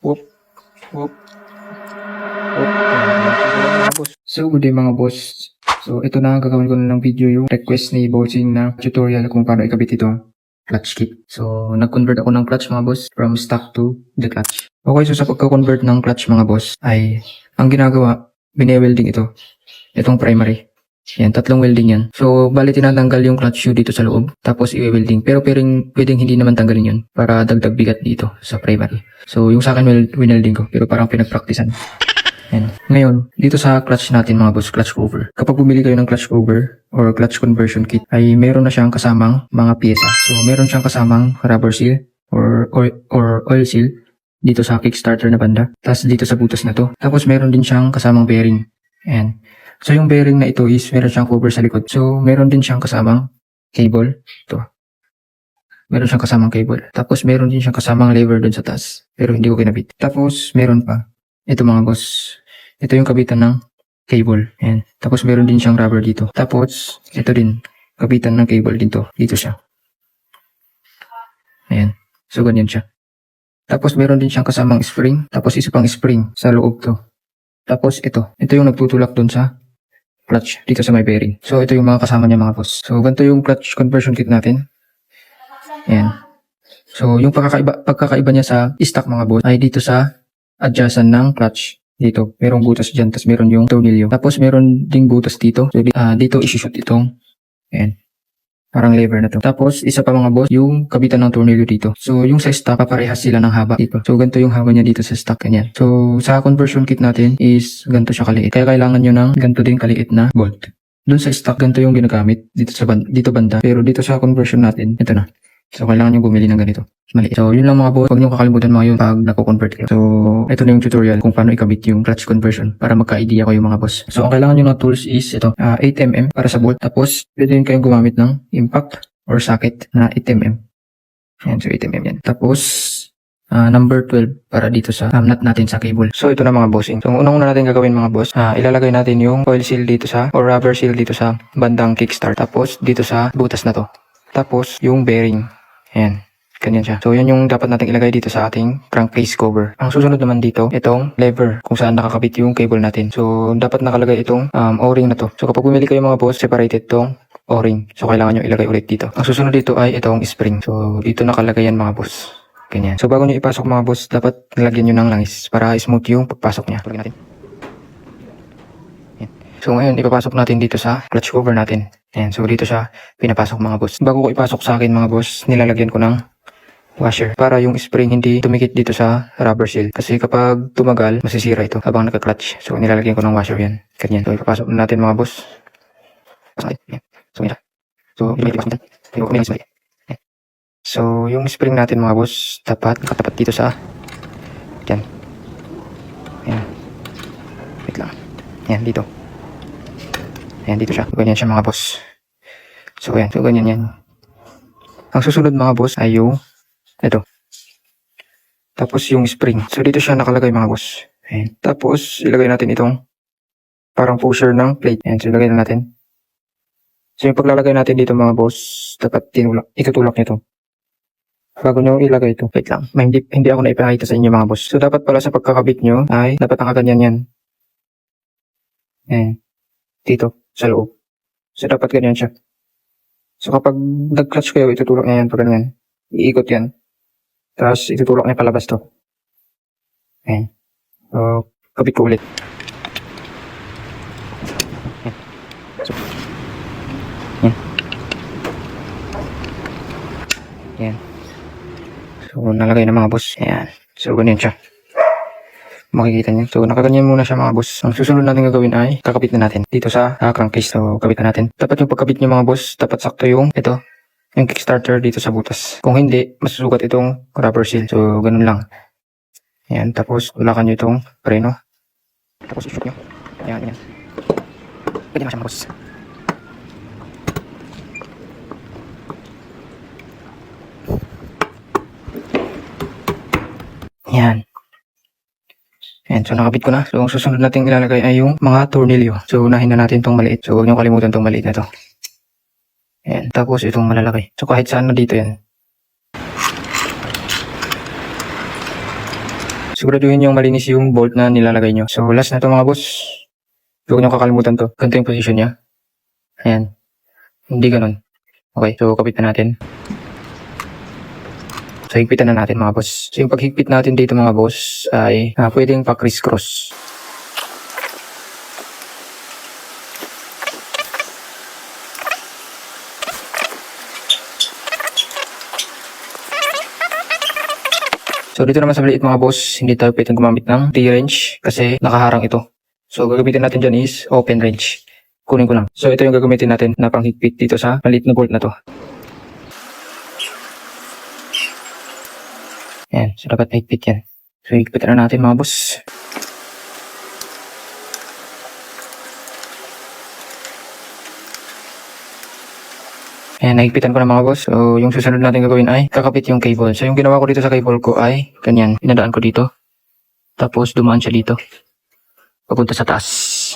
Whoop, whoop, whoop. Ayan, mga boss. So, good day mga boss. So, ito na, gagawin ko na ng video yung request ni Bossing na tutorial kung paano ikabit itong clutch kit. So, nag-convert ako ng clutch mga boss from stock to the clutch. Okay, so sa pagka-convert ng clutch mga boss ay, ang ginagawa, bine-welding ito. Itong primary. Yan, 3 welding yan. So, bali tinatanggal yung clutch shoe dito sa loob, tapos i-welding. Pero pwedeng hindi naman tanggalin yun para dagdag bigat dito sa primary. So, yung sa akin winelding ko, pero parang pinagpraktisan. Yan. Ngayon, dito sa clutch natin mga boss, clutch cover. Kapag bumili kayo ng clutch cover or clutch conversion kit, ay meron na siyang kasamang mga pyesa. So, meron siyang kasamang rubber seal or oil seal dito sa kickstarter na banda. Tapos dito sa butas na to. Tapos meron din siyang kasamang bearing. Ayan. So, yung bearing na ito is meron siyang cover sa likod. So, meron din siyang kasamang cable. Ito. Meron siyang kasamang cable. Tapos, meron din siyang kasamang lever dun sa taas. Pero hindi ko kinabit. Tapos, meron pa. Ito mga boss. Ito yung kabitan ng cable. Ayan. Tapos, meron din siyang rubber dito. Tapos, ito din. Kabitan ng cable dito. Dito siya. Ayan. So, ganyan siya. Tapos, meron din siyang kasamang spring. Tapos, isa pang spring sa loob to. Tapos, ito. Ito yung nagtutulak dun sa clutch dito sa may bearing. So, ito yung mga kasama niya mga boss. So, ganito yung clutch conversion kit natin. Ayan. So, yung pagkakaiba niya sa stock mga boss ay dito sa adjustan ng clutch. Dito. Merong butas dyan. Tapos, meron yung tornilyo. Tapos, meron ding butas dito. So, dito isushoot itong ayan. Parang lever na to. Tapos, isa pa mga boss, yung kabitan ng tornilyo dito. So, yung sa stock, paparehas sila ng haba dito. So, ganito yung haba niya dito sa stock. Ganyan. So, sa conversion kit natin is ganito siya kaliit. Kaya kailangan nyo ng ganito din kaliit na bolt. Doon sa stock, ganito yung ginagamit dito sa dito banda. Pero dito sa conversion natin, ito na. So, kailangan nyo bumili ng ganito. Maliit. So, yun lang mga boss. Huwag nyo kakalimutan mga yun pag nako-convert kayo. So, ito na yung tutorial kung paano ikabit yung clutch conversion para magka-idea kayo mga boss. So, ang kailangan nyo ng tools is ito. 8mm para sa bolt. Tapos, pwede rin kayong gumamit ng impact or socket na 8mm. Ayan, so 8mm yan. Tapos, number 12 para dito sa nut natin sa cable. So, ito na mga bossing. So, unang-una natin gagawin mga boss, ilalagay natin yung oil seal dito sa, or rubber seal dito sa bandang kickstart. Tapos, dito sa butas na to. Tapos, yung bearing. Ayan. Ganyan siya. So, yan yung dapat natin ilagay dito sa ating crankcase cover. Ang susunod naman dito, itong lever kung saan nakakabit yung cable natin. So, dapat nakalagay itong O-ring na to. So, kapag bumili kayo mga boss, separated tong O-ring. So, kailangan nyo ilagay ulit dito. Ang susunod dito ay itong spring. So, dito nakalagay yan mga boss. Ganyan. So, bago nyo ipasok mga boss, dapat nilagyan nyo ng langis para smooth yung pagpasok niya. Tulagyan natin. Yan. So, ngayon, ipapasok natin dito sa clutch cover natin. Ayan. So, dito siya pinapasok mga boss. Bago ko ipasok sa akin mga boss, nilalagyan ko ng washer para yung spring hindi tumikit dito sa rubber seal. Kasi kapag tumagal, masisira ito habang naka-clutch. So, nilalagyan ko ng washer yan. Ganyan. So, ipapasok natin mga boss. Ayan. So, yan. So, so, yung spring natin mga boss, nakatapat dito sa dyan. Ayan. Wait lang. Ayan, dito. Ayan, dito siya. Ganyan siya mga boss. So, ayan. So, ganyan yan. Ang susunod mga boss ay yung ito. Tapos yung spring. So, dito siya nakalagay mga boss. Ayan. Tapos, ilagay natin itong parang pusher ng plate. Ayan. So, ilagay na natin. So, yung paglalagay natin dito mga boss, dapat itutulak nyo ito. Bago nyo ilagay ito. Wait lang. Hindi ako naipakita sa inyo mga boss. So, dapat pala sa pagkakabit nyo ay dapat nakaganyan yan. Ayan. Dito. Sa loob. So, dapat ganyan siya. So, kapag nag-clutch kayo, itutulak niya yan pag ganyan. Iikot yan. Tapos, itutulak niya palabas to. Ayan. So, kabit ko ulit. Ayan. So, ayan. Ayan. So, nalagay na mga boss. Ayan. So, ganyan siya. Makikita niyo. So, nakaganyan muna siya mga boss. Ang susunod natin gagawin ay kakabit na natin dito sa crankcase. So, kabit na natin. Dapat yung pagkabit niyo mga boss, dapat sakto yung ito, yung kickstarter dito sa butas. Kung hindi, masusugat itong rubber seal. So, ganun lang. Ayan. Tapos, tulakan nyo itong preno. Tapos, ishoot nyo. Ayan, ayan. Pwede na siya mga boss. Ayan. Ayan, so nakabit ko na. So, ang susunod natin ilalagay ay yung mga tornilyo. So, unahin na natin itong maliit. So, huwag nyo kalimutan itong maliit na ito. Ayan, tapos itong malalaki. So, kahit saan na dito yan. siguraduhin yung malinis yung bolt na nilalagay nyo. So, last na to mga boss. Huwag nyo kakalimutan to. Ganito yung position niya. Ayan. Hindi ganun. Okay, so kapit na natin. So, higpitan na natin mga boss. So, yung paghigpit natin dito mga boss ay pwedeng pa criss-cross. So, dito naman sa maliit mga boss, hindi tayo pwedeng gumamit ng T-wrench kasi nakaharang ito. So, gagamitin natin dyan is open wrench. Kunin ko lang. So, ito yung gagamitin natin na panghigpit dito sa maliit na bolt na to. Yan. So, dapat higpit yan. So, higpitan na natin mga boss. Ayan, nahigpitan ko na mga boss. So, yung susunod natin gagawin ay kakapit yung cable. So, yung ginawa ko dito sa cable ko ay ganyan. Pinadaan ko dito. Tapos, dumaan siya dito. Papunta sa taas.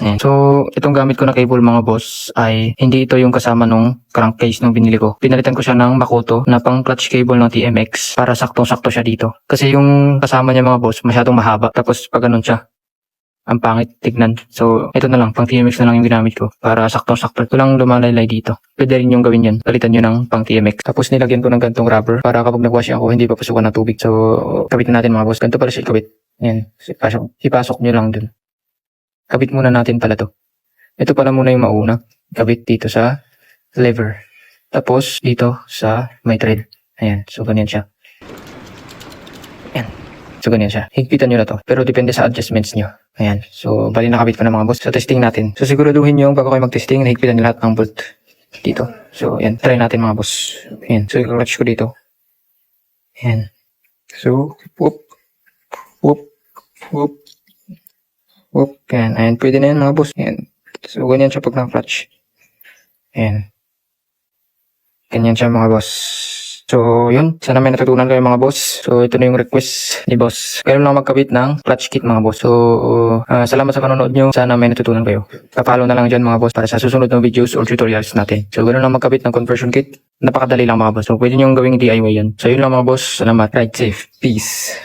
Ayan. So, itong gamit ko na cable mga boss ay hindi ito yung kasama nung crankcase nung binili ko. Pinalitan ko siya ng Makoto na pang clutch cable ng TMX para saktong-sakto siya dito. Kasi yung kasama niya mga boss masyadong mahaba. Tapos, pag ganun siya, ang pangit tignan. So, ito na lang. Pang TMX na lang yung ginamit ko. Para saktong-sakto. Ito lang lumalaylay dito. Pwede rin yung gawin yan. Palitan nyo ng pang TMX. Tapos nilagyan ko ng gantong rubber. Para kapag nag-wash ako, hindi papasukan ng tubig. So, kabitin natin mga boss. Ganito pala siya ikabit. Ayan. Ipasok nyo lang dun. Kabit muna natin pala to. Ito pala muna yung mauna. Kabit dito sa lever. Tapos, dito sa may thread. Ayan. So, ganyan siya. Ayan. So, ganyan siya. Higpitan nyo na to. Pero depende sa adjustments nyo. Ayan. So, bali nakabit ko na mga boss. So, testing natin. So, siguraduhin nyo bago kayo mag-testing, nahigpitan nyo lahat ng bolt dito. So, ayan. Try natin mga boss. Ayan. So, i-clutch ko dito. Ayan. So, whoop. Whoop. Whoop. Whoop. Ayan. Ayan. Pwede na yan mga boss. Ayan. So, ganyan siya pag na-clutch. Ayan. Ganyan siya mga boss. So, yun. Sana may natutunan kayo mga boss. So, ito na yung request ni boss. Kayo lang magkabit ng clutch kit mga boss. So, salamat sa panonood nyo. Sana may natutunan kayo. Papalo na lang dyan mga boss para sa susunod na videos or tutorials natin. So, ganoon lang magkabit ng conversion kit. Napakadali lang mga boss. So, pwede nyo gawing DIY yan. So, yun lang mga boss. Salamat. Ride safe. Peace.